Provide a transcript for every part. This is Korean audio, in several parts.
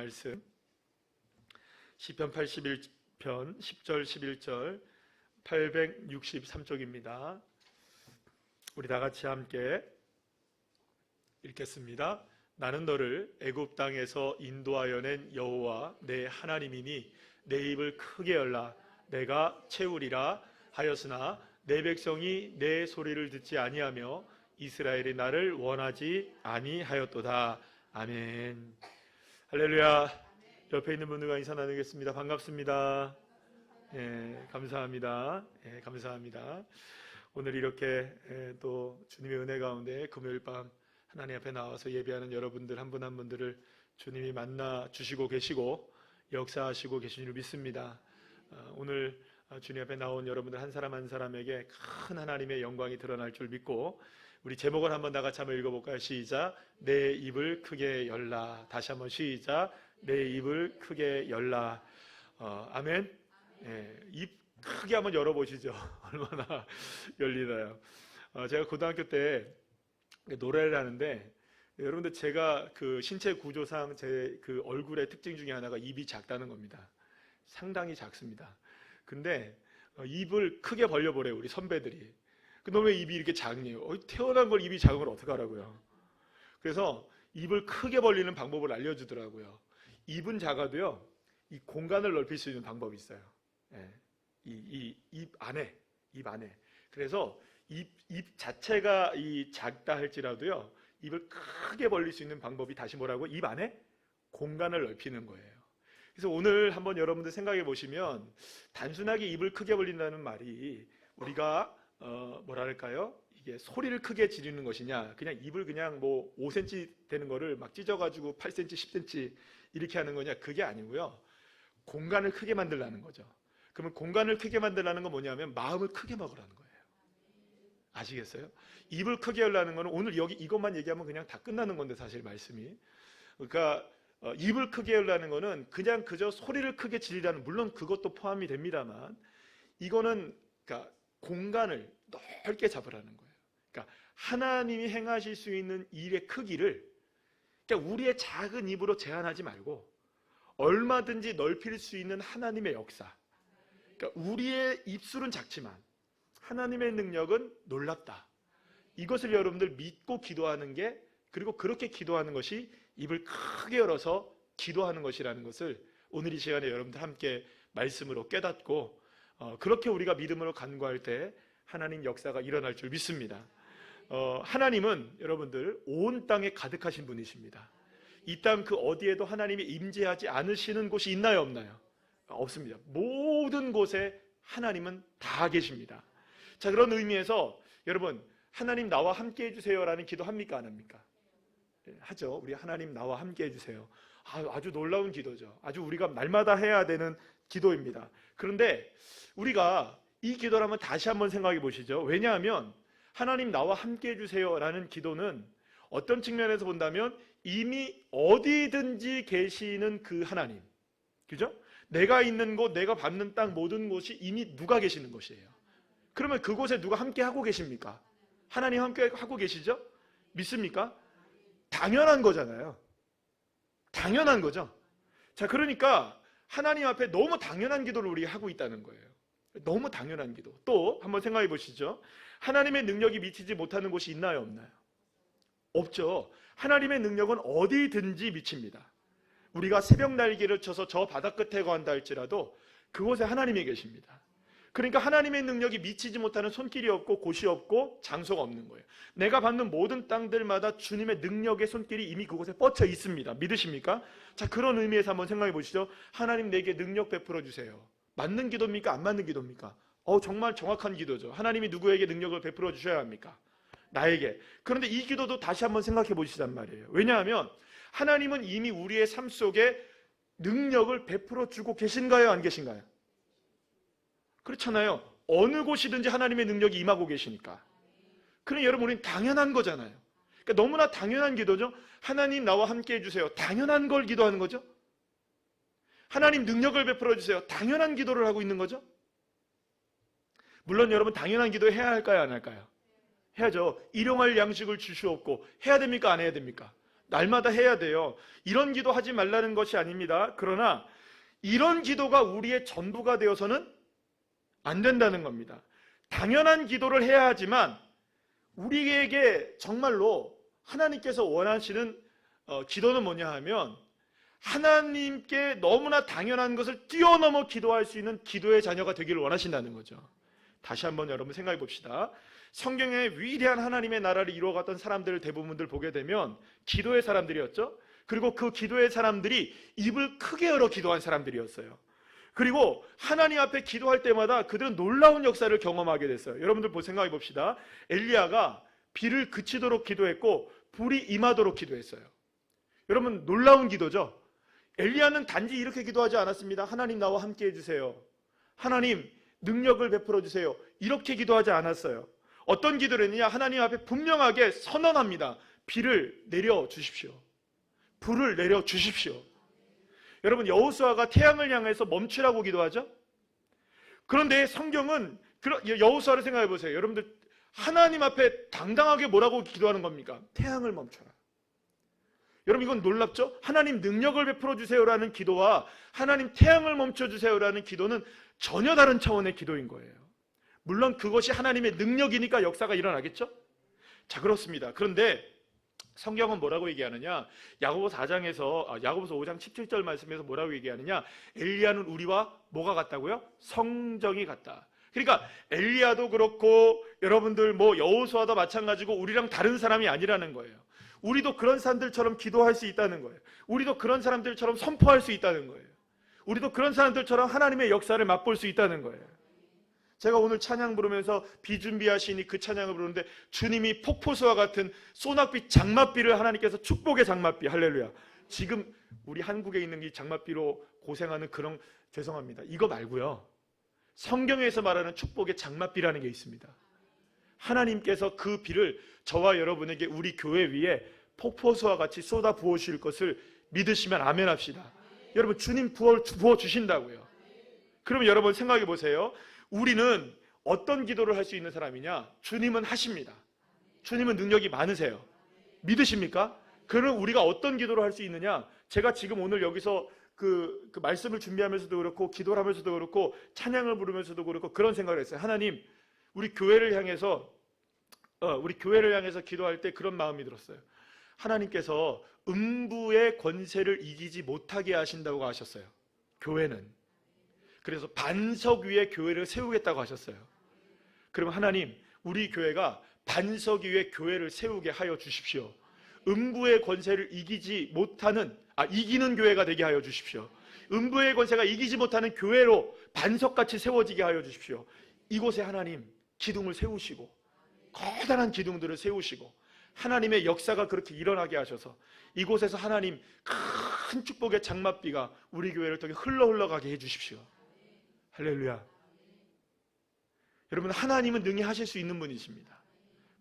말씀 시편 81편 10절 11절 863쪽입니다. 우리 다 같이 함께 읽겠습니다. 나는 너를 애굽 땅에서 인도하여 낸 여호와 내 하나님이니 내 입을 크게 열라 내가 채우리라 하였으나 내 백성이 내 소리를 듣지 아니하며 이스라엘이 나를 원하지 아니하였도다. 아멘. 할렐루야. 옆에 있는 분들과 인사 나누겠습니다. 반갑습니다. 감사합니다. 감사합니다. 오늘 이렇게 또 주님의 은혜 가운데 금요일 밤 하나님 앞에 나와서 예배하는 여러분들 한 분 한 분들을 주님이 만나 주시고 계시고 역사하시고 계신 줄 믿습니다. 오늘 주님 앞에 나온 여러분들 한 사람 한 사람에게 큰 하나님의 영광이 드러날 줄 믿고 우리 제목을 한번 다 같이 한번 읽어볼까요? 시작. 내 입을 크게 열라. 다시 한번 시작. 내 입을 크게 열라. 아멘. 입 크게 한번 열어보시죠. 얼마나 열리나요? 제가 고등학교 때 노래를 하는데 여러분들 제가 그 신체 구조상 제 그 얼굴의 특징 중에 하나가 입이 작다는 겁니다. 상당히 작습니다. 근데 입을 크게 벌려보래요, 우리 선배들이. 그놈의 입이 이렇게 작네요. 태어난 걸 입이 작은 걸 어떡하라고요. 그래서 입을 크게 벌리는 방법을 알려주더라고요. 입은 작아도요, 이 공간을 넓힐 수 있는 방법이 있어요. 입 안에. 그래서 입 자체가 이 작다 할지라도요, 입을 크게 벌릴 수 있는 방법이 다시 뭐라고? 입 안에 공간을 넓히는 거예요. 그래서 오늘 한번 여러분들 생각해 보시면 단순하게 입을 크게 벌린다는 말이 우리가 뭐랄까요? 이게 소리를 크게 지르는 것이냐, 그냥 입을 그냥 뭐 5cm 되는 거를 막 찢어가지고 8cm, 10cm 이렇게 하는 거냐, 그게 아니고요. 공간을 크게 만들라는 거죠. 그러면 공간을 크게 만들라는 건 뭐냐면 마음을 크게 먹으라는 거예요. 아시겠어요? 입을 크게 열라는 거는 오늘 여기 이것만 얘기하면 그냥 다 끝나는 건데 사실 말씀이. 그러니까 입을 크게 열라는 거는 그냥 그저 소리를 크게 지르라는, 물론 그것도 포함이 됩니다만 이거는 그러니까 공간을 넓게 잡으라는 거예요. 그러니까 하나님이 행하실 수 있는 일의 크기를 그러니까 우리의 작은 입으로 제한하지 말고 얼마든지 넓힐 수 있는 하나님의 역사. 그러니까 우리의 입술은 작지만 하나님의 능력은 놀랍다. 이것을 여러분들 믿고 기도하는 게, 그리고 그렇게 기도하는 것이 입을 크게 열어서 기도하는 것이라는 것을 오늘 이 시간에 여러분들 함께 말씀으로 깨닫고 그렇게 우리가 믿음으로 간구할 때 하나님 역사가 일어날 줄 믿습니다. 하나님은 여러분들 온 땅에 가득하신 분이십니다. 이 땅 그 어디에도 하나님이 임재하지 않으시는 곳이 있나요, 없나요? 없습니다. 모든 곳에 하나님은 다 계십니다. 자, 그런 의미에서 여러분, 하나님 나와 함께 해주세요라는 기도 합니까, 안 합니까? 하죠. 우리 하나님 나와 함께 해주세요. 아주 놀라운 기도죠. 아주 우리가 날마다 해야 되는 기도입니다. 그런데 우리가 이 기도를 한번 다시 한번 생각해 보시죠. 왜냐하면 하나님 나와 함께 해주세요라는 기도는 어떤 측면에서 본다면 이미 어디든지 계시는 그 하나님, 그죠? 내가 있는 곳, 내가 밟는 땅 모든 곳이 이미 누가 계시는 곳이에요. 그러면 그곳에 누가 함께 하고 계십니까? 하나님 함께 하고 계시죠? 믿습니까? 당연한 거잖아요. 당연한 거죠. 자, 그러니까 하나님 앞에 너무 당연한 기도를 우리가 하고 있다는 거예요. 너무 당연한 기도. 또 한번 생각해 보시죠. 하나님의 능력이 미치지 못하는 곳이 있나요, 없나요? 없죠. 하나님의 능력은 어디든지 미칩니다. 우리가 새벽 날개를 쳐서 저 바다 끝에 간다 할지라도 그곳에 하나님이 계십니다. 그러니까 하나님의 능력이 미치지 못하는 손길이 없고 곳이 없고 장소가 없는 거예요. 내가 밟는 모든 땅들마다 주님의 능력의 손길이 이미 그곳에 뻗쳐 있습니다. 믿으십니까? 자, 그런 의미에서 한번 생각해 보시죠. 하나님 내게 능력 베풀어 주세요. 맞는 기도입니까? 안 맞는 기도입니까? 정말 정확한 기도죠. 하나님이 누구에게 능력을 베풀어 주셔야 합니까? 나에게. 그런데 이 기도도 다시 한번 생각해 보시단 말이에요. 왜냐하면 하나님은 이미 우리의 삶 속에 능력을 베풀어 주고 계신가요, 안 계신가요? 그렇잖아요. 어느 곳이든지 하나님의 능력이 임하고 계시니까. 그럼 여러분, 우리는 당연한 거잖아요. 그러니까 너무나 당연한 기도죠. 하나님 나와 함께 해주세요. 당연한 걸 기도하는 거죠. 하나님 능력을 베풀어 주세요. 당연한 기도를 하고 있는 거죠. 물론 여러분, 당연한 기도 해야 할까요, 안 할까요? 해야죠. 일용할 양식을 주시옵고 해야 됩니까, 안 해야 됩니까? 날마다 해야 돼요. 이런 기도 하지 말라는 것이 아닙니다. 그러나 이런 기도가 우리의 전부가 되어서는 안 된다는 겁니다. 당연한 기도를 해야 하지만 우리에게 정말로 하나님께서 원하시는 기도는 뭐냐 하면 하나님께 너무나 당연한 것을 뛰어넘어 기도할 수 있는 기도의 자녀가 되기를 원하신다는 거죠. 다시 한번 여러분 생각해 봅시다. 성경에 위대한 하나님의 나라를 이루어갔던 사람들 대부분들 보게 되면 기도의 사람들이었죠. 그리고 그 기도의 사람들이 입을 크게 열어 기도한 사람들이었어요. 그리고 하나님 앞에 기도할 때마다 그들은 놀라운 역사를 경험하게 됐어요. 여러분들 생각해 봅시다. 엘리야가 비를 그치도록 기도했고 불이 임하도록 기도했어요. 여러분 놀라운 기도죠. 엘리야는 단지 이렇게 기도하지 않았습니다. 하나님 나와 함께 해주세요. 하나님 능력을 베풀어 주세요. 이렇게 기도하지 않았어요. 어떤 기도를 했느냐? 하나님 앞에 분명하게 선언합니다. 비를 내려 주십시오. 불을 내려 주십시오. 여러분 여호수아가 태양을 향해서 멈추라고 기도하죠. 그런데 성경은 여호수아를 생각해 보세요. 여러분들 하나님 앞에 당당하게 뭐라고 기도하는 겁니까? 태양을 멈춰라. 여러분 이건 놀랍죠? 하나님 능력을 베풀어 주세요라는 기도와 하나님 태양을 멈춰 주세요라는 기도는 전혀 다른 차원의 기도인 거예요. 물론 그것이 하나님의 능력이니까 역사가 일어나겠죠? 자, 그렇습니다. 그런데 성경은 뭐라고 얘기하느냐? 야고보서 5장 17절 말씀에서 뭐라고 얘기하느냐? 엘리야는 우리와 뭐가 같다고요? 성정이 같다. 그러니까 엘리야도 그렇고 여러분들 여호수아도 마찬가지고 우리랑 다른 사람이 아니라는 거예요. 우리도 그런 사람들처럼 기도할 수 있다는 거예요. 우리도 그런 사람들처럼 선포할 수 있다는 거예요. 우리도 그런 사람들처럼 하나님의 역사를 맛볼 수 있다는 거예요. 제가 오늘 찬양 부르면서 비준비하시니 그 찬양을 부르는데 주님이 폭포수와 같은 소낙비 장맛비를 하나님께서 축복의 장맛비, 할렐루야. 지금 우리 한국에 있는 이 장맛비로 고생하는 그런, 죄송합니다. 이거 말고요. 성경에서 말하는 축복의 장맛비라는 게 있습니다. 하나님께서 그 비를 저와 여러분에게 우리 교회 위에 폭포수와 같이 쏟아 부어주실 것을 믿으시면 아멘 합시다. 여러분 주님 부어주신다고요. 그러면 여러분 생각해 보세요. 우리는 어떤 기도를 할 수 있는 사람이냐? 주님은 하십니다. 주님은 능력이 많으세요. 믿으십니까? 그러면 우리가 어떤 기도를 할 수 있느냐? 제가 지금 오늘 여기서 그 말씀을 준비하면서도 그렇고 기도를 하면서도 그렇고 찬양을 부르면서도 그렇고 그런 생각을 했어요. 하나님, 우리 교회를 향해서 기도할 때 그런 마음이 들었어요. 하나님께서 음부의 권세를 이기지 못하게 하신다고 하셨어요. 교회는. 그래서 반석 위에 교회를 세우겠다고 하셨어요. 그럼 하나님, 우리 교회가 반석 위에 교회를 세우게 하여 주십시오. 음부의 권세를 이기는 교회가 되게 하여 주십시오. 음부의 권세가 이기지 못하는 교회로 반석같이 세워지게 하여 주십시오. 이곳에 하나님 기둥을 세우시고 커다란 기둥들을 세우시고 하나님의 역사가 그렇게 일어나게 하셔서 이곳에서 하나님 큰 축복의 장맛비가 우리 교회를 통해 흘러가게 해주십시오. 할렐루야. 여러분 하나님은 능히 하실 수 있는 분이십니다.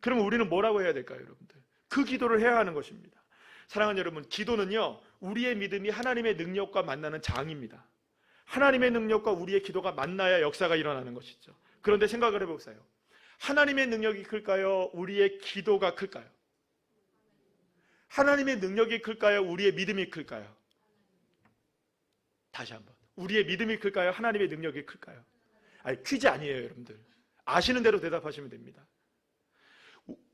그러면 우리는 뭐라고 해야 될까요, 여러분들? 그 기도를 해야 하는 것입니다. 사랑하는 여러분, 기도는요 우리의 믿음이 하나님의 능력과 만나는 장입니다. 하나님의 능력과 우리의 기도가 만나야 역사가 일어나는 것이죠. 그런데 생각을 해보세요. 하나님의 능력이 클까요? 우리의 기도가 클까요? 하나님의 능력이 클까요? 우리의 믿음이 클까요? 다시 한번, 우리의 믿음이 클까요? 하나님의 능력이 클까요? 아니, 퀴즈 아니에요, 여러분들. 아시는 대로 대답하시면 됩니다.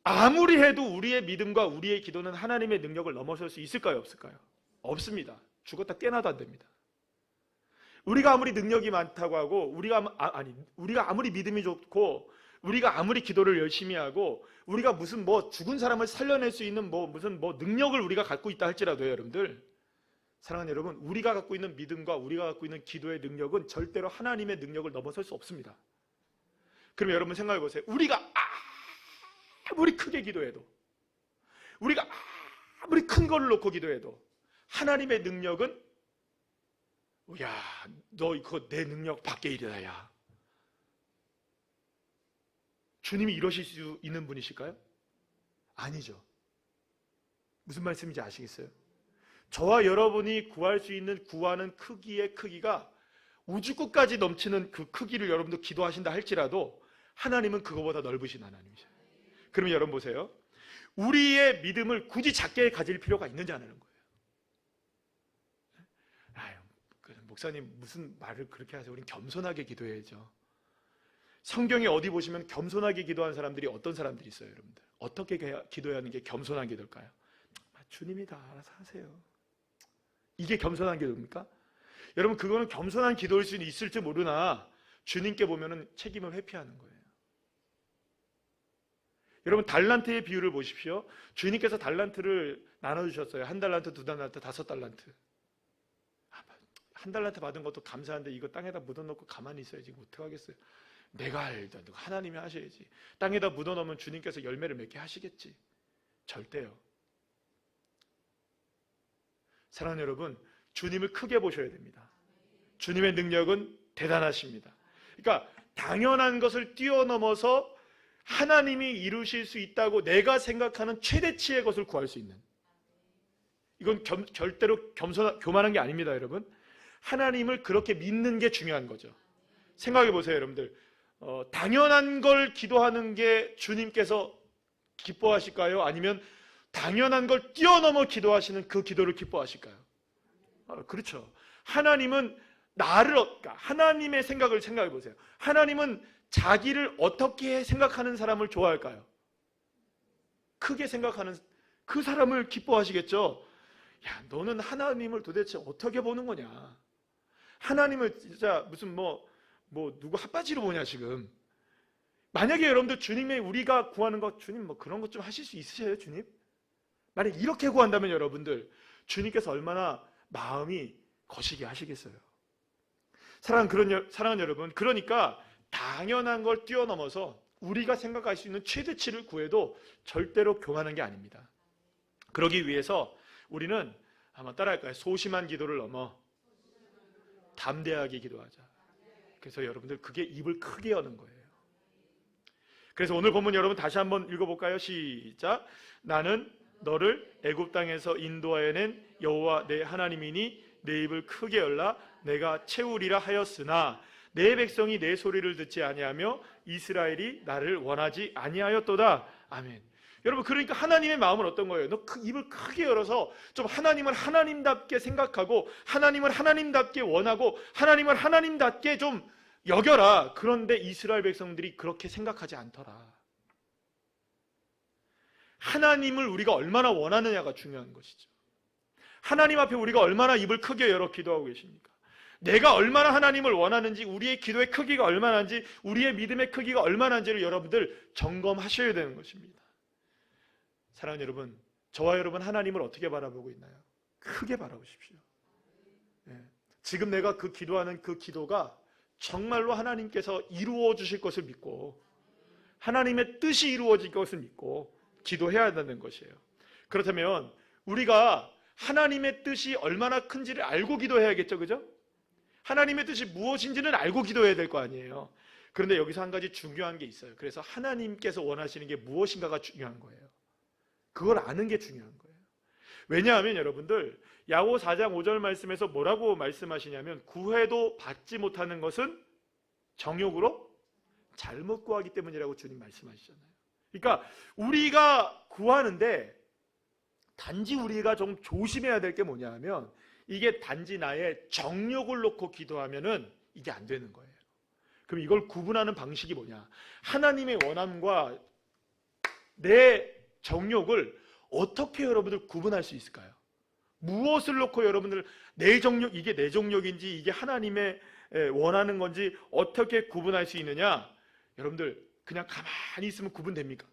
아무리 해도 우리의 믿음과 우리의 기도는 하나님의 능력을 넘어설 수 있을까요? 없을까요? 없습니다. 죽었다 깨나도 안 됩니다. 우리가 아무리 능력이 많다고 하고 우리가 아무리 믿음이 좋고 우리가 아무리 기도를 열심히 하고 우리가 무슨 죽은 사람을 살려낼 수 있는 무슨 능력을 우리가 갖고 있다 할지라도요, 여러분들, 사랑하는 여러분, 우리가 갖고 있는 믿음과 우리가 갖고 있는 기도의 능력은 절대로 하나님의 능력을 넘어설 수 없습니다. 그럼 여러분 생각해 보세요. 우리가 아무리 크게 기도해도, 우리가 아무리 큰 걸 놓고 기도해도 하나님의 능력은 야, 너 이거 내 능력 밖의 일이다, 야. 주님이 이러실 수 있는 분이실까요? 아니죠. 무슨 말씀인지 아시겠어요? 저와 여러분이 구할 수 있는 구하는 크기의 크기가 우주 끝까지 넘치는 그 크기를 여러분도 기도하신다 할지라도 하나님은 그거보다 넓으신 하나님이셔요. 그러면 여러분 보세요. 우리의 믿음을 굳이 작게 가질 필요가 있는지 안 하는 거예요. 아유, 목사님 무슨 말을 그렇게 하세요? 우린 겸손하게 기도해야죠. 성경에 어디 보시면 겸손하게 기도한 사람들이 어떤 사람들이 있어요, 여러분들? 어떻게 기도해야 하는 게 겸손한 기도일까요? 주님이 다 알아서 하세요. 이게 겸손한 기도입니까? 여러분, 그거는 겸손한 기도일 수 있을지 모르나 주님께 보면은 책임을 회피하는 거예요. 여러분, 달란트의 비유를 보십시오. 주님께서 달란트를 나눠주셨어요. 1달란트, 2달란트, 5달란트. 한 달란트 받은 것도 감사한데 이거 땅에다 묻어놓고 가만히 있어야지 어떡하겠어요. 내가 알다. 하나님이 하셔야지. 땅에다 묻어놓으면 주님께서 열매를 맺게 하시겠지. 절대요. 사랑하는 여러분, 주님을 크게 보셔야 됩니다. 주님의 능력은 대단하십니다. 그러니까 당연한 것을 뛰어넘어서 하나님이 이루실 수 있다고 내가 생각하는 최대치의 것을 구할 수 있는, 이건 절대로 교만한 게 아닙니다. 여러분, 하나님을 그렇게 믿는 게 중요한 거죠. 생각해 보세요, 여러분들. 당연한 걸 기도하는 게 주님께서 기뻐하실까요? 아니면 당연한 걸 뛰어넘어 기도하시는 그 기도를 기뻐하실까요? 그렇죠. 하나님은 그러니까 하나님의 생각을 생각해 보세요. 하나님은 자기를 어떻게 생각하는 사람을 좋아할까요? 크게 생각하는 그 사람을 기뻐하시겠죠. 야, 너는 하나님을 도대체 어떻게 보는 거냐? 하나님을 진짜 무슨 누구 핫바지로 보냐 지금? 만약에 여러분들 주님의 우리가 구하는 것, 주님 그런 것 좀 하실 수 있으세요, 주님? 만약 이렇게 구한다면 여러분들 주님께서 얼마나 마음이 거시게 하시겠어요. 사랑하는 여러분, 그러니까 당연한 걸 뛰어넘어서 우리가 생각할 수 있는 최대치를 구해도 절대로 교만한 게 아닙니다. 그러기 위해서 우리는 한번 따라할까요? 소심한 기도를 넘어 담대하게 기도하자. 그래서 여러분들 그게 입을 크게 여는 거예요. 그래서 오늘 본문 여러분 다시 한번 읽어볼까요? 시작. 나는 너를 애굽 땅에서 인도하여낸 여호와 내 하나님이니 내 입을 크게 열라 내가 채우리라 하였으나 내 백성이 내 소리를 듣지 아니하며 이스라엘이 나를 원하지 아니하였도다. 아멘. 여러분, 그러니까 하나님의 마음은 어떤 거예요? 너 입을 크게 열어서 좀 하나님을 하나님답게 생각하고 하나님을 하나님답게 원하고 하나님을 하나님답게 좀 여겨라. 그런데 이스라엘 백성들이 그렇게 생각하지 않더라. 하나님을 우리가 얼마나 원하느냐가 중요한 것이죠. 하나님 앞에 우리가 얼마나 입을 크게 열어 기도하고 계십니까? 내가 얼마나 하나님을 원하는지, 우리의 기도의 크기가 얼마나인지, 우리의 믿음의 크기가 얼마나인지를 여러분들 점검하셔야 되는 것입니다. 사랑하는 여러분, 저와 여러분 하나님을 어떻게 바라보고 있나요? 크게 바라보십시오. 지금 내가 그 기도하는 그 기도가 정말로 하나님께서 이루어 주실 것을 믿고 하나님의 뜻이 이루어질 것을 믿고 기도해야 한다는 것이에요. 그렇다면 우리가 하나님의 뜻이 얼마나 큰지를 알고 기도해야겠죠, 그죠? 하나님의 뜻이 무엇인지는 알고 기도해야 될 거 아니에요. 그런데 여기서 한 가지 중요한 게 있어요. 그래서 하나님께서 원하시는 게 무엇인가가 중요한 거예요. 그걸 아는 게 중요한 거예요. 왜냐하면 여러분들 야고 4장 5절 말씀에서 뭐라고 말씀하시냐면 구해도 받지 못하는 것은 정욕으로 잘못 구하기 때문이라고 주님 말씀하시잖아요. 그러니까 우리가 구하는데 단지 우리가 좀 조심해야 될 게 뭐냐 하면 이게 단지 나의 정욕을 놓고 기도하면은 이게 안 되는 거예요. 그럼 이걸 구분하는 방식이 뭐냐? 하나님의 원함과 내 정욕을 어떻게 여러분들 구분할 수 있을까요? 무엇을 놓고 여러분들 내 정욕, 이게 내 정욕인지 이게 하나님의 원하는 건지 어떻게 구분할 수 있느냐? 여러분들 그냥 가만히 있으면 구분됩니까?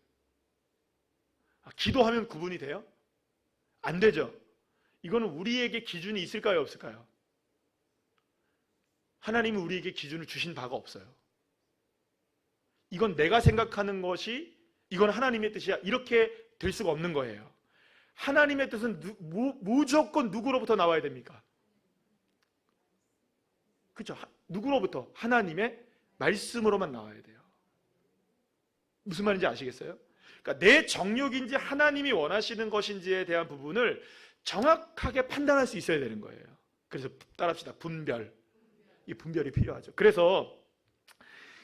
기도하면 구분이 돼요? 안 되죠. 이거는 우리에게 기준이 있을까요, 없을까요? 하나님은 우리에게 기준을 주신 바가 없어요. 이건 내가 생각하는 것이 이건 하나님의 뜻이야, 이렇게 될 수가 없는 거예요. 하나님의 뜻은 무조건 누구로부터 나와야 됩니까? 그렇죠? 누구로부터? 하나님의 말씀으로만 나와야 돼요. 무슨 말인지 아시겠어요? 그러니까 내 정욕인지 하나님이 원하시는 것인지에 대한 부분을 정확하게 판단할 수 있어야 되는 거예요. 그래서 따라합시다. 분별. 이 분별이 필요하죠. 그래서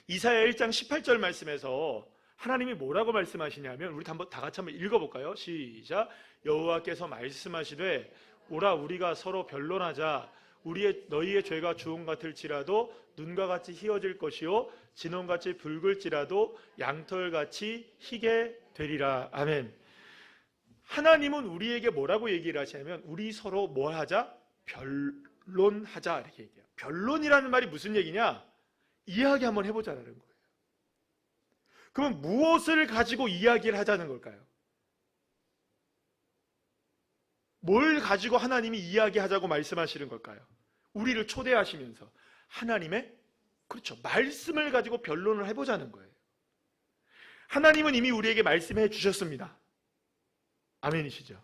이사야 1장 18절 말씀에서 하나님이 뭐라고 말씀하시냐면 우리 한번 다 같이 한번 읽어볼까요? 시작. 여호와께서 말씀하시되 오라 우리가 서로 변론하자. 너희의 죄가 주홍 같을지라도 눈과 같이 희어질 것이요 진홍같이 붉을지라도 양털같이 희게 되리라. 아멘. 하나님은 우리에게 뭐라고 얘기를 하시냐면 우리 서로 뭐 하자? 변론하자 이렇게 얘기해요. 변론이라는 말이 무슨 얘기냐? 이야기 한번 해보자라는 거예요. 그러면 무엇을 가지고 이야기를 하자는 걸까요? 뭘 가지고 하나님이 이야기하자고 말씀하시는 걸까요? 우리를 초대하시면서 하나님의 그렇죠. 말씀을 가지고 변론을 해보자는 거예요. 하나님은 이미 우리에게 말씀해 주셨습니다. 아멘이시죠?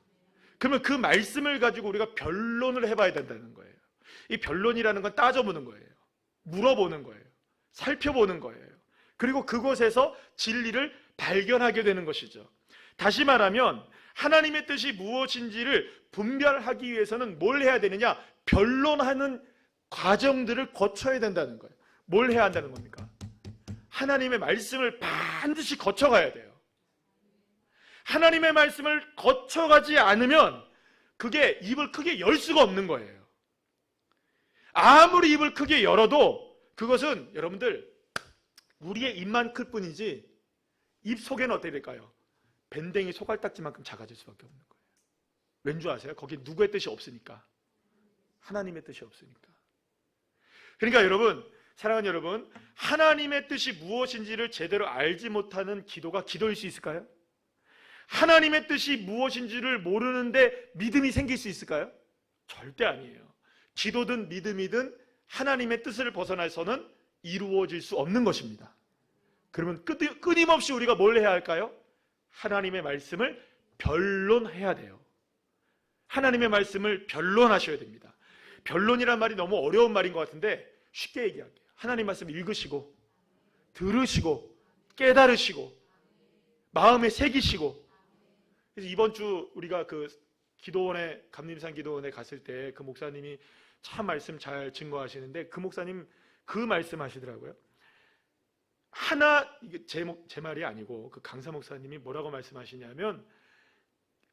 그러면 그 말씀을 가지고 우리가 변론을 해봐야 된다는 거예요. 이 변론이라는 건 따져보는 거예요. 물어보는 거예요. 살펴보는 거예요. 그리고 그곳에서 진리를 발견하게 되는 것이죠. 다시 말하면 하나님의 뜻이 무엇인지를 분별하기 위해서는 뭘 해야 되느냐? 변론하는 과정들을 거쳐야 된다는 거예요. 뭘 해야 한다는 겁니까? 하나님의 말씀을 반드시 거쳐가야 돼요. 하나님의 말씀을 거쳐가지 않으면 그게 입을 크게 열 수가 없는 거예요. 아무리 입을 크게 열어도 그것은 여러분들 우리의 입만 클 뿐이지 입 속에는 어떻게 될까요? 밴댕이 소갈딱지만큼 작아질 수밖에 없는 거예요. 왠 줄 아세요? 거기 누구의 뜻이 없으니까. 하나님의 뜻이 없으니까. 그러니까 여러분, 사랑하는 여러분, 하나님의 뜻이 무엇인지를 제대로 알지 못하는 기도가 기도일 수 있을까요? 하나님의 뜻이 무엇인지를 모르는데 믿음이 생길 수 있을까요? 절대 아니에요. 기도든 믿음이든 하나님의 뜻을 벗어나서는 이루어질 수 없는 것입니다. 그러면 끊임없이 우리가 뭘 해야 할까요? 하나님의 말씀을 변론해야 돼요. 하나님의 말씀을 변론하셔야 됩니다. 변론이란 말이 너무 어려운 말인 것 같은데 쉽게 얘기할게요. 하나님 말씀 읽으시고 들으시고 깨달으시고 마음에 새기시고. 그래서 이번 주 우리가 그 기도원에 감림산 기도원에 갔을 때 그 목사님이 참 말씀 잘 증거하시는데 그 목사님 그 말씀 하시더라고요. 이게 제 말이 아니고 그 강사 목사님이 뭐라고 말씀하시냐면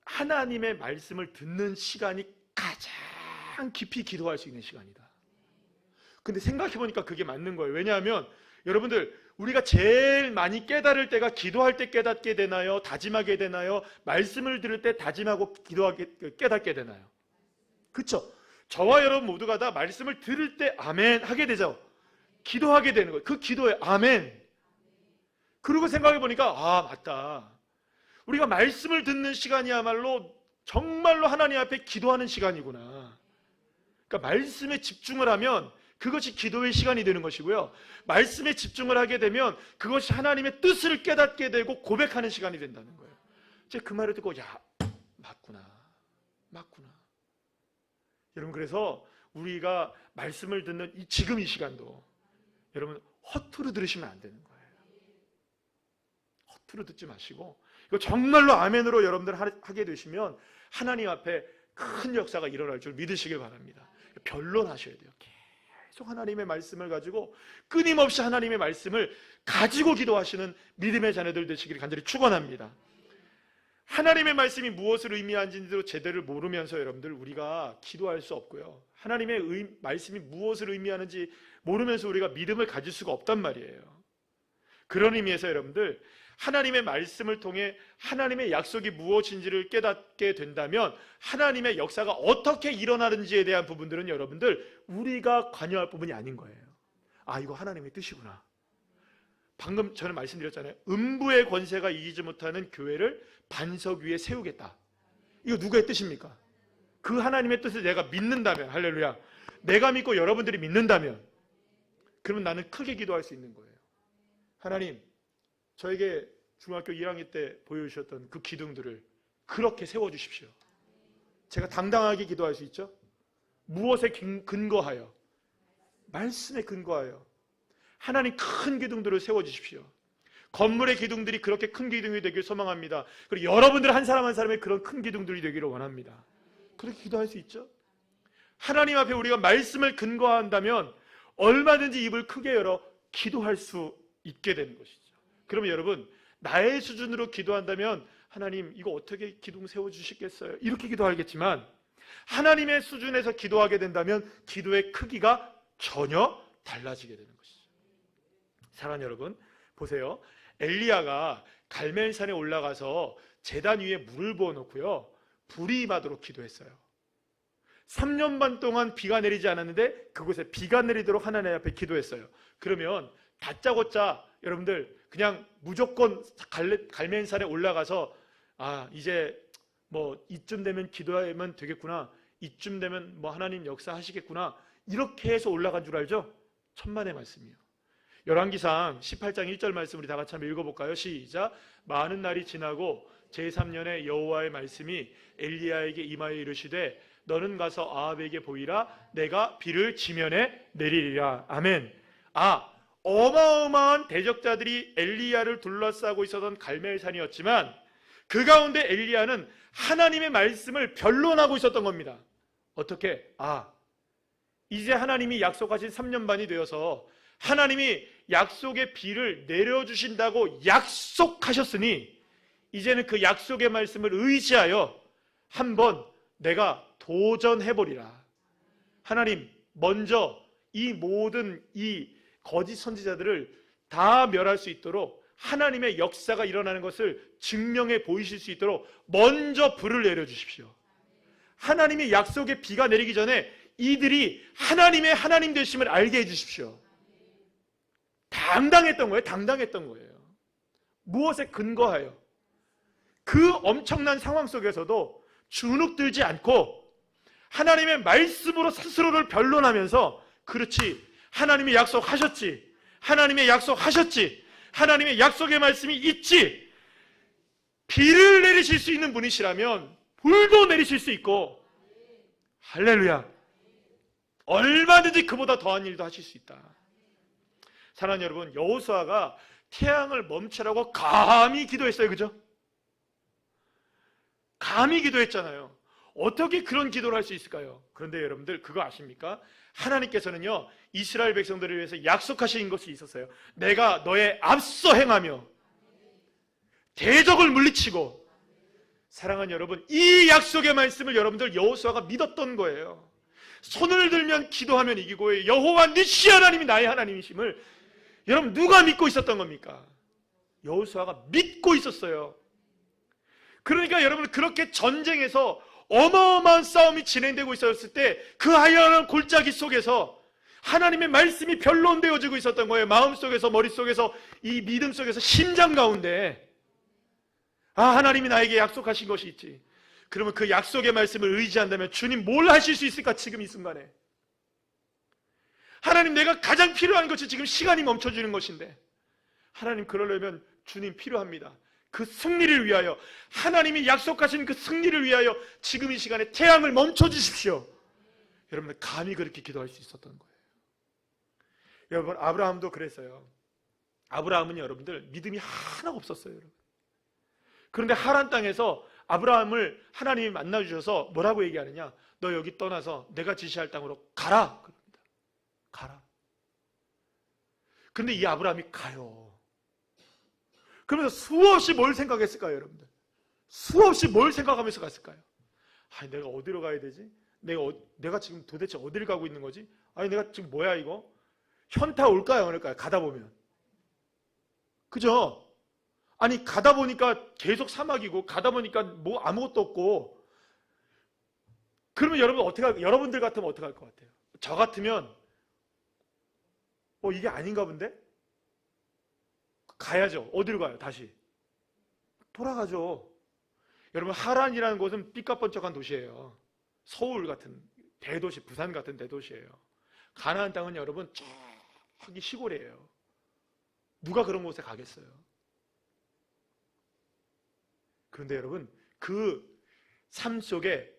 하나님의 말씀을 듣는 시간이 가장 깊이 기도할 수 있는 시간이다. 근데 생각해보니까 그게 맞는 거예요. 왜냐하면 여러분들 우리가 제일 많이 깨달을 때가 기도할 때 깨닫게 되나요? 다짐하게 되나요? 말씀을 들을 때 다짐하고 깨닫게 되나요? 그렇죠? 저와 여러분 모두가 다 말씀을 들을 때 아멘 하게 되죠. 기도하게 되는 거예요. 그 기도에 아멘. 그리고 생각해보니까 맞다. 우리가 말씀을 듣는 시간이야말로 정말로 하나님 앞에 기도하는 시간이구나. 그러니까 말씀에 집중을 하면 그것이 기도의 시간이 되는 것이고요. 말씀에 집중을 하게 되면 그것이 하나님의 뜻을 깨닫게 되고 고백하는 시간이 된다는 거예요. 제가 그 말을 듣고 맞구나. 여러분, 그래서 우리가 말씀을 듣는 지금 이 시간도 여러분 허투루 들으시면 안 되는 거예요. 허투루 듣지 마시고 이거 정말로 아멘으로 여러분들 하게 되시면 하나님 앞에 큰 역사가 일어날 줄 믿으시길 바랍니다. 변론하셔야 돼요. 계속 하나님의 말씀을 가지고 끊임없이 하나님의 말씀을 가지고 기도하시는 믿음의 자녀들 되시기를 간절히 축원합니다. 하나님의 말씀이 무엇을 의미하는지도 제대로 모르면서 여러분들 우리가 기도할 수 없고요. 하나님의 말씀이 무엇을 의미하는지 모르면서 우리가 믿음을 가질 수가 없단 말이에요. 그런 의미에서 여러분들 하나님의 말씀을 통해 하나님의 약속이 무엇인지를 깨닫게 된다면 하나님의 역사가 어떻게 일어나는지에 대한 부분들은 여러분들 우리가 관여할 부분이 아닌 거예요. 이거 하나님의 뜻이구나. 방금 저는 말씀드렸잖아요. 음부의 권세가 이기지 못하는 교회를 반석 위에 세우겠다. 이거 누구의 뜻입니까? 그 하나님의 뜻을 내가 믿는다면, 할렐루야, 내가 믿고 여러분들이 믿는다면 그러면 나는 크게 기도할 수 있는 거예요. 하나님, 저에게 중학교 1학년 때 보여주셨던 그 기둥들을 그렇게 세워주십시오. 제가 당당하게 기도할 수 있죠? 무엇에 근거하여? 말씀에 근거하여 하나님 큰 기둥들을 세워주십시오. 건물의 기둥들이 그렇게 큰 기둥이 되길 소망합니다. 그리고 여러분들 한 사람 한 사람의 그런 큰 기둥들이 되기를 원합니다. 그렇게 기도할 수 있죠? 하나님 앞에 우리가 말씀을 근거한다면 얼마든지 입을 크게 열어 기도할 수 있게 되는 것이죠. 그러면 여러분, 나의 수준으로 기도한다면 하나님 이거 어떻게 기둥 세워주시겠어요? 이렇게 기도하겠지만 하나님의 수준에서 기도하게 된다면 기도의 크기가 전혀 달라지게 되는 것이죠. 사랑하는 여러분, 보세요. 엘리야가 갈멜산에 올라가서 제단 위에 물을 부어놓고요, 불이 임하도록 기도했어요. 3년 반 동안 비가 내리지 않았는데 그곳에 비가 내리도록 하나님 앞에 기도했어요. 그러면 다짜고짜 여러분들 그냥 무조건 갈멜산에 올라가서 이제 뭐 이쯤 되면 기도하면 되겠구나, 이쯤 되면 뭐 하나님 역사하시겠구나, 이렇게 해서 올라간 줄 알죠? 천만의 말씀이에요. 열왕기상 18장 1절 말씀 우리 다 같이 한번 읽어볼까요? 시작. 많은 날이 지나고 제3년에 여호와의 말씀이 엘리야에게 임하여 이르시되 너는 가서 아합에게 보이라. 내가 비를 지면에 내리리라. 아멘. 어마어마한 대적자들이 엘리야를 둘러싸고 있었던 갈멜산이었지만 그 가운데 엘리야는 하나님의 말씀을 변론하고 있었던 겁니다. 어떻게? 이제 하나님이 약속하신 3년 반이 되어서 하나님이 약속의 비를 내려주신다고 약속하셨으니 이제는 그 약속의 말씀을 의지하여 한번 내가 도전해보리라. 하나님, 먼저 이 모든 이 거짓 선지자들을 다 멸할 수 있도록 하나님의 역사가 일어나는 것을 증명해 보이실 수 있도록 먼저 불을 내려주십시오. 하나님의 약속의 비가 내리기 전에 이들이 하나님의 하나님 되심을 알게 해주십시오. 당당했던 거예요. 당당했던 거예요. 무엇에 근거하여? 그 엄청난 상황 속에서도 주눅들지 않고 하나님의 말씀으로 스스로를 변론하면서, 그렇지, 하나님이 약속하셨지, 하나님의 약속하셨지, 하나님의 약속의 말씀이 있지, 비를 내리실 수 있는 분이시라면 불도 내리실 수 있고, 할렐루야, 얼마든지 그보다 더한 일도 하실 수 있다. 사랑하는 여러분, 여호수아가 태양을 멈추라고 감히 기도했어요. 그죠? 감히 기도했잖아요. 어떻게 그런 기도를 할 수 있을까요? 그런데 여러분들 그거 아십니까? 하나님께서는요, 이스라엘 백성들을 위해서 약속하신 것이 있었어요. 내가 너의 앞서 행하며 대적을 물리치고. 사랑하는 여러분, 이 약속의 말씀을 여러분들 여호수아가 믿었던 거예요. 손을 들면 기도하면 이기고 여호와 니시 하나님이 나의 하나님이심을 여러분 누가 믿고 있었던 겁니까? 여호수아가 믿고 있었어요. 그러니까 여러분, 그렇게 전쟁에서 어마어마한 싸움이 진행되고 있었을 때 그 하얀 골짜기 속에서 하나님의 말씀이 변론되어지고 있었던 거예요. 마음속에서, 머릿속에서, 이 믿음 속에서, 심장 가운데. 하나님이 나에게 약속하신 것이 있지. 그러면 그 약속의 말씀을 의지한다면 주님 뭘 하실 수 있을까? 지금 이 순간에 하나님, 내가 가장 필요한 것이 지금 시간이 멈춰지는 것인데 하나님, 그러려면 주님 필요합니다. 그 승리를 위하여, 하나님이 약속하신 그 승리를 위하여 지금 이 시간에 태양을 멈춰주십시오. 여러분들 감히 그렇게 기도할 수 있었던 거예요. 여러분, 아브라함도 그랬어요. 아브라함은 여러분들 믿음이 하나 없었어요. 여러분. 그런데 하란 땅에서 아브라함을 하나님이 만나주셔서 뭐라고 얘기하느냐? 너 여기 떠나서 내가 지시할 땅으로 가라. 그럽니다. 가라. 근데 이 아브라함이 가요. 그러면서 수없이 뭘 생각했을까요, 여러분들? 수없이 뭘 생각하면서 갔을까요? 내가 어디로 가야 되지? 내가 지금 도대체 어디를 가고 있는 거지? 내가 지금 뭐야 이거? 현타 올까요, 안 올까요? 가다 보면. 그죠? 가다 보니까 계속 사막이고, 가다 보니까 뭐 아무것도 없고. 그러면 여러분들 같으면 어떻게 할 것 같아요? 저 같으면 이게 아닌가 본데? 가야죠. 어디로 가요? 다시 돌아가죠. 여러분, 하란이라는 곳은 삐까뻔쩍한 도시예요. 서울 같은 대도시, 부산 같은 대도시예요. 가나안 땅은 여러분 저기 시골이에요. 누가 그런 곳에 가겠어요? 그런데 여러분, 그 삶 속에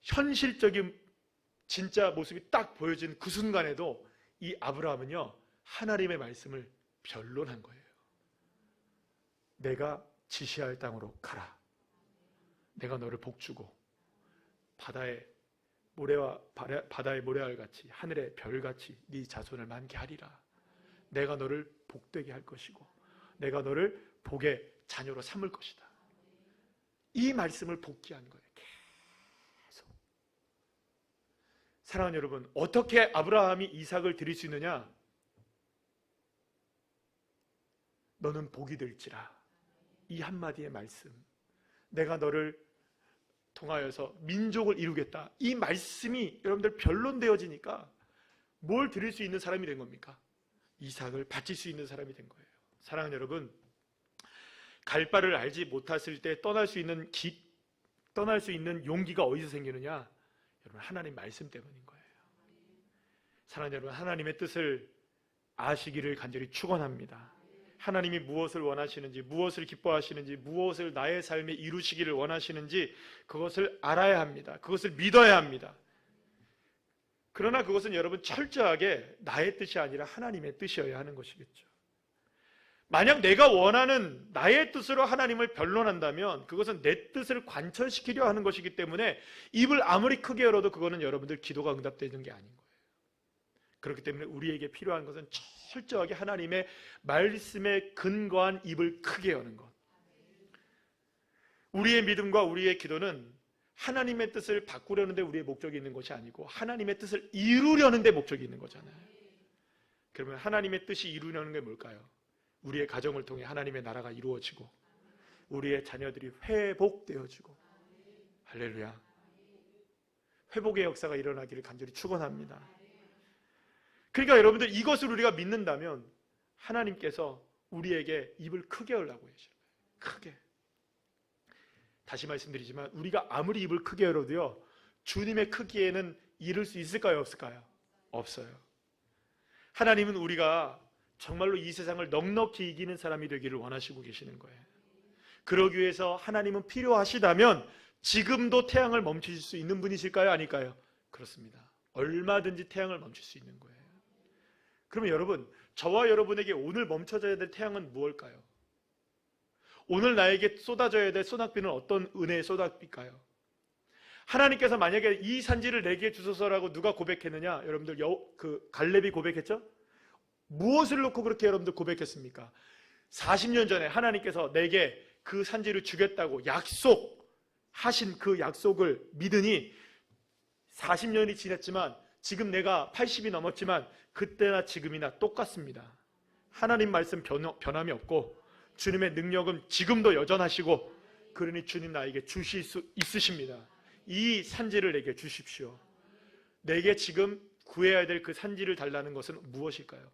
현실적인 진짜 모습이 딱 보여진 그 순간에도 이 아브라함은요, 하나님의 말씀을 변론한 거예요. 내가 지시할 땅으로 가라. 내가 너를 복주고 바다의 모래알같이 하늘의 별같이 네 자손을 많게 하리라. 내가 너를 복되게 할 것이고 내가 너를 복의 자녀로 삼을 것이다. 이 말씀을 복기한 거예요. 계속. 사랑하는 여러분, 어떻게 아브라함이 이삭을 드릴 수 있느냐? 너는 복이 될지라. 이 한마디의 말씀, 내가 너를 통하여서 민족을 이루겠다, 이 말씀이 여러분들 변론되어지니까 뭘 드릴 수 있는 사람이 된 겁니까? 이삭을 바칠 수 있는 사람이 된 거예요. 사랑하는 여러분, 갈 바를 알지 못했을 때 떠날 수 있는 용기가 어디서 생기느냐? 여러분, 하나님 말씀 때문인 거예요. 사랑하는 여러분, 하나님의 뜻을 아시기를 간절히 축원합니다. 하나님이 무엇을 원하시는지, 무엇을 기뻐하시는지, 무엇을 나의 삶에 이루시기를 원하시는지 그것을 알아야 합니다. 그것을 믿어야 합니다. 그러나 그것은 여러분 철저하게 나의 뜻이 아니라 하나님의 뜻이어야 하는 것이겠죠. 만약 내가 원하는 나의 뜻으로 하나님을 변론한다면 그것은 내 뜻을 관철시키려 하는 것이기 때문에 입을 아무리 크게 열어도 그거는 여러분들 기도가 응답되는 게 아닌 거예요. 그렇기 때문에 우리에게 필요한 것은 철저하게 하나님의 말씀에 근거한 입을 크게 여는 것. 우리의 믿음과 우리의 기도는 하나님의 뜻을 바꾸려는 데 우리의 목적이 있는 것이 아니고 하나님의 뜻을 이루려는 데 목적이 있는 거잖아요. 그러면 하나님의 뜻이 이루려는 게 뭘까요? 우리의 가정을 통해 하나님의 나라가 이루어지고 우리의 자녀들이 회복되어지고, 할렐루야, 회복의 역사가 일어나기를 간절히 축원합니다. 그러니까 여러분들 이것을 우리가 믿는다면 하나님께서 우리에게 입을 크게 열라고 하시는 거예요. 크게. 다시 말씀드리지만 우리가 아무리 입을 크게 열어도요, 주님의 크기에는 이를 수 있을까요, 없을까요? 없어요. 하나님은 우리가 정말로 이 세상을 넉넉히 이기는 사람이 되기를 원하시고 계시는 거예요. 그러기 위해서 하나님은 필요하시다면 지금도 태양을 멈추실 수 있는 분이실까요, 아닐까요? 그렇습니다. 얼마든지 태양을 멈출 수 있는 거예요. 그러면 여러분, 저와 여러분에게 오늘 멈춰져야 될 태양은 무엇일까요? 오늘 나에게 쏟아져야 될 소낙비는 어떤 은혜의 소낙비일까요? 하나님께서 만약에 이 산지를 내게 주소서라고 누가 고백했느냐? 여러분들 갈렙이 고백했죠? 무엇을 놓고 그렇게 여러분들 고백했습니까? 40년 전에 하나님께서 내게 그 산지를 주겠다고 약속하신 그 약속을 믿으니 40년이 지났지만 지금 내가 80이 넘었지만 그때나 지금이나 똑같습니다. 하나님 말씀 변함이 없고 주님의 능력은 지금도 여전하시고, 그러니 주님 나에게 주실 수 있으십니다. 이 산지를 내게 주십시오. 내게 지금 구해야 될 그 산지를 달라는 것은 무엇일까요?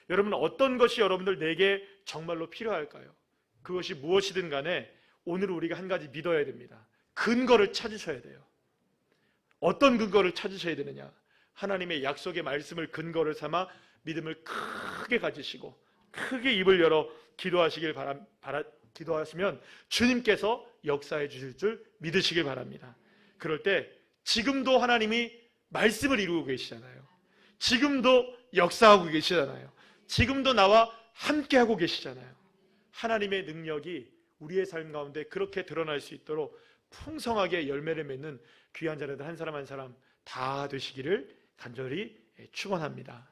여러분, 어떤 것이 여러분들 내게 정말로 필요할까요? 그것이 무엇이든 간에 오늘 우리가 한 가지 믿어야 됩니다. 근거를 찾으셔야 돼요. 어떤 근거를 찾으셔야 되느냐? 하나님의 약속의 말씀을 근거를 삼아 믿음을 크게 가지시고 크게 입을 열어 기도하시면 주님께서 역사해 주실 줄 믿으시길 바랍니다. 그럴 때 지금도 하나님이 말씀을 이루고 계시잖아요. 지금도 역사하고 계시잖아요. 지금도 나와 함께하고 계시잖아요. 하나님의 능력이 우리의 삶 가운데 그렇게 드러날 수 있도록 풍성하게 열매를 맺는 귀한 자녀들 한 사람 한 사람 다 되시기를 간절히 축원합니다.